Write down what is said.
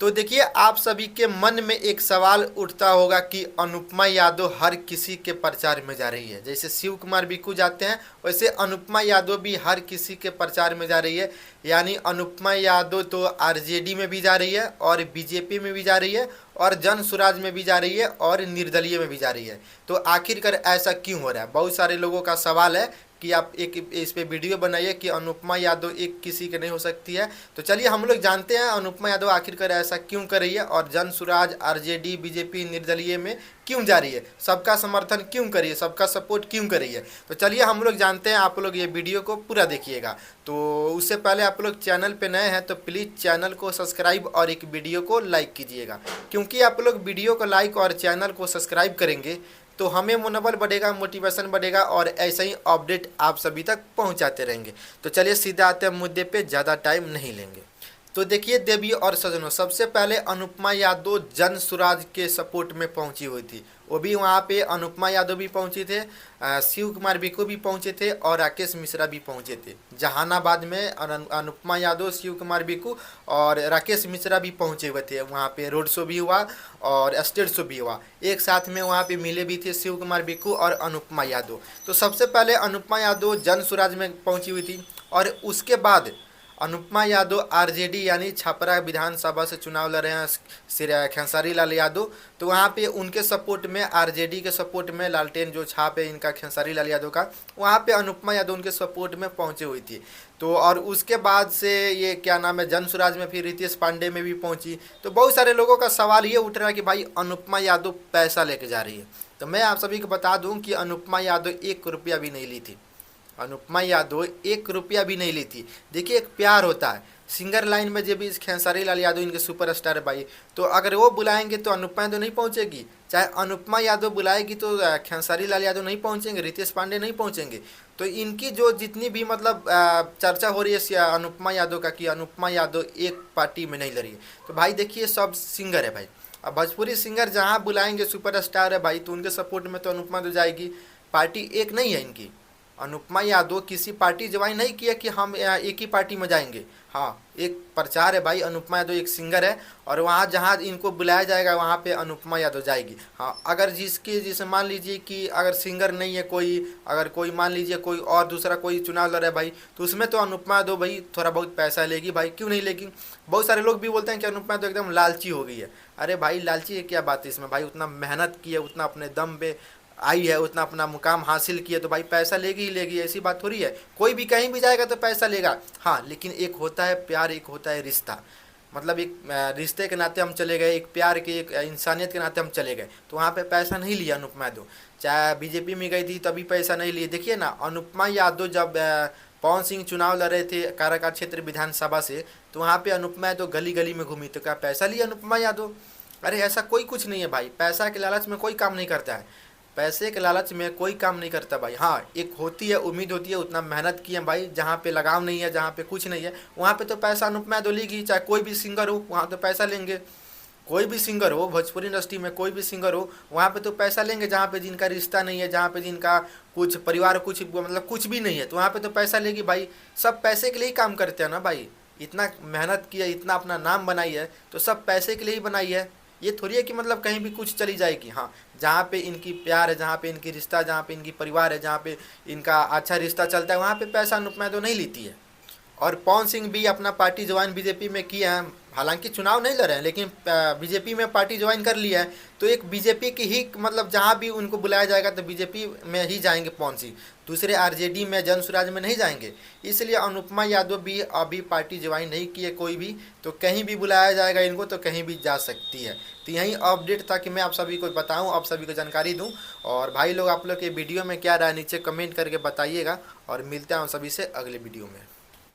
तो देखिए, आप सभी के मन में एक सवाल उठता होगा कि अनुपमा यादव हर किसी के प्रचार में जा रही है। जैसे शिव कुमार बिक्कू जाते हैं, वैसे अनुपमा यादव भी हर किसी के प्रचार में जा रही है। यानी अनुपमा यादव तो आरजेडी में भी जा रही है और बीजेपी में भी जा रही है और जन स्वराज में भी जा रही है और निर्दलीय में भी जा रही है। तो आखिरकार ऐसा क्यों हो रहा है? बहुत सारे लोगों का सवाल है कि आप एक इस पे वीडियो बनाइए कि अनुपमा यादव एक किसी के नहीं हो सकती है। तो चलिए हम लोग जानते हैं अनुपमा यादव आखिरकार ऐसा क्यों कर रही है और जन स्वराज, आरजेडी, बीजेपी, निर्दलीय में क्यों जा रही है, सबका समर्थन क्यों कर रही है, सबका सपोर्ट क्यों कर रही है। तो चलिए हम लोग जानते हैं, आप लोग ये वीडियो को पूरा देखिएगा। तो उससे पहले आप लोग चैनल पे नए हैं तो प्लीज़ चैनल को सब्सक्राइब और एक वीडियो को लाइक कीजिएगा, क्योंकि आप लोग वीडियो को लाइक और चैनल को सब्सक्राइब करेंगे तो हमें मनोबल बढ़ेगा, मोटिवेशन बढ़ेगा और ऐसे ही अपडेट आप सभी तक पहुंचाते रहेंगे। तो चलिए सीधा आते हैं मुद्दे पे, ज़्यादा टाइम नहीं लेंगे। तो देखिए देवी और सज्जनों, सबसे पहले अनुपमा यादव जन स्वराज के सपोर्ट में पहुंची हुई थी। वो भी वहाँ पे अनुपमा यादव भी पहुंचे थे, शिव कुमार बिक्कू भी पहुंचे थे और राकेश मिश्रा भी पहुंचे थे। जहानाबाद में अनुपमा यादव, शिव कुमार बिक्कू और राकेश मिश्रा भी पहुंचे हुए थे। वहाँ पे रोड शो भी हुआ और स्टेज शो भी हुआ, एक साथ में वहाँ पे मिले भी थे शिव कुमार बिक्कू और अनुपमा यादव। तो सबसे पहले अनुपमा यादव जन स्वराज में पहुँची हुई थी और उसके बाद अनुपमा यादव आरजेडी यानी छपरा विधानसभा से चुनाव लड़ रहे हैं खेसारी लाल यादव। तो वहाँ पे उनके सपोर्ट में, आरजेडी के सपोर्ट में, लालटेन जो छाप है इनका खेसारी लाल यादव का, वहाँ पे अनुपमा यादव उनके सपोर्ट में पहुँची हुई थी। तो और उसके बाद से ये क्या नाम है, जन स्वराज में फिर रितेश पांडे में भी पहुँची। तो बहुत सारे लोगों का सवाल ये उठ रहा है कि भाई अनुपमा यादव पैसा लेके जा रही है। तो मैं आप सभी को बता दूँ कि अनुपमा यादव 1 रुपया भी नहीं ली थी। अनुपमा यादव 1 रुपया भी नहीं ली थी। देखिए, एक प्यार होता है सिंगर लाइन में, जब इस खेसारी लाल यादव इनके सुपरस्टार है भाई, तो अगर वो बुलाएंगे तो अनुपमा यादव नहीं पहुंचेगी। चाहे अनुपमा यादव बुलाएगी तो खेसारी लाल यादव नहीं पहुंचेंगे, रितेश पांडे नहीं पहुंचेंगे। तो इनकी जो जितनी भी मतलब चर्चा हो रही है अनुपमा यादव का कि अनुपमा यादव एक पार्टी में नहीं लड़ी है, तो भाई देखिए सब सिंगर है भाई। अब भोजपुरी सिंगर जहाँ बुलाएंगे सुपरस्टार है भाई, तो उनके सपोर्ट में तो अनुपमा तो जाएगी। पार्टी एक नहीं है इनकी। अनुपमा यादव किसी पार्टी ज्वाइन नहीं किया कि हम एक ही पार्टी में जाएंगे। हाँ, एक प्रचार है भाई। अनुपमा यादव एक सिंगर है और वहाँ जहाँ इनको बुलाया जाएगा वहाँ पे अनुपमा यादव जाएगी। हाँ, अगर जिसे मान लीजिए कि अगर सिंगर नहीं है कोई, अगर कोई मान लीजिए कोई और दूसरा कोई चुनाव लड़ रहा है भाई, तो उसमें तो अनुपमा यादव भाई थोड़ा बहुत पैसा लेगी भाई, क्यों नहीं लेगी। बहुत सारे लोग भी बोलते हैं कि अनुपमा यादव एकदम लालची हो गई है। अरे भाई, लालची है क्या बात है इसमें भाई? उतना मेहनत की है, उतना अपने दम पे आई है, उतना अपना मुकाम हासिल किया, तो भाई पैसा लेगी ही लेगी, ऐसी बात थोड़ी है। कोई भी कहीं भी जाएगा तो पैसा लेगा। हाँ, लेकिन एक होता है प्यार, एक होता है रिश्ता। मतलब एक रिश्ते के नाते हम चले गए, एक प्यार के, एक इंसानियत के नाते हम चले गए, तो वहाँ पे पैसा नहीं लिया अनुपमा यादव। चाहे बीजेपी में गई थी तभी पैसा नहीं लिए। देखिए ना, अनुपमा यादव जब पवन सिंह चुनाव लड़ रहे थे काराकाट क्षेत्र विधानसभा से, तो वहाँ पे अनुपमा यादव गली गली में घूमी, तो क्या पैसा लिया अनुपमा यादव? अरे ऐसा कोई कुछ नहीं है भाई। पैसा के लालच में कोई काम नहीं करता है, पैसे के लालच में कोई काम नहीं करता भाई। हाँ, एक होती है उम्मीद, होती है उतना मेहनत की है भाई। जहाँ पे लगाव नहीं है, जहाँ पे कुछ नहीं है, वहाँ पे तो पैसा अनुपमा यादव लेगी। चाहे कोई भी सिंगर हो, वहाँ तो पैसा लेंगे। कोई भी सिंगर हो, भोजपुरी इंडस्ट्री में कोई भी सिंगर हो, वहाँ पे तो पैसा लेंगे। जहाँ पे जिनका रिश्ता नहीं है, जहाँ पे जिनका कुछ परिवार, कुछ मतलब कुछ भी नहीं है, तो वहाँ पे तो पैसा लेगी भाई। सब पैसे के लिए ही काम करते हैं ना भाई। इतना मेहनत की है, इतना अपना नाम बनाई है, तो सब पैसे के लिए ही बनाई है। ये थोड़ी है कि मतलब कहीं भी कुछ चली जाएगी। हाँ, जहाँ पे इनकी प्यार है, जहाँ पे इनकी रिश्ता, जहाँ पे इनकी परिवार है, जहाँ पे इनका अच्छा रिश्ता चलता है, वहाँ पे पैसा अनुपमा यादव नहीं लेती है। और पवन सिंह भी अपना पार्टी ज्वाइन बीजेपी में किए हैं। हालांकि चुनाव नहीं लड़े हैं, लेकिन बीजेपी में पार्टी ज्वाइन कर लिया है। तो एक बीजेपी की ही मतलब जहाँ भी उनको बुलाया जाएगा तो बीजेपी में ही जाएंगे पवन सिंह, दूसरे आरजेडी में, जन स्वराज में नहीं जाएंगे। इसलिए अनुपमा यादव भी अभी पार्टी ज्वाइन नहीं किए कोई भी, तो कहीं भी बुलाया जाएगा इनको तो कहीं भी जा सकती है। तो यही अपडेट था कि मैं आप सभी को बताऊं, आप सभी को जानकारी दूं। और भाई लोग, आप लोग के वीडियो में क्या राय नीचे कमेंट करके बताइएगा और मिलते हैं सभी से अगले वीडियो में।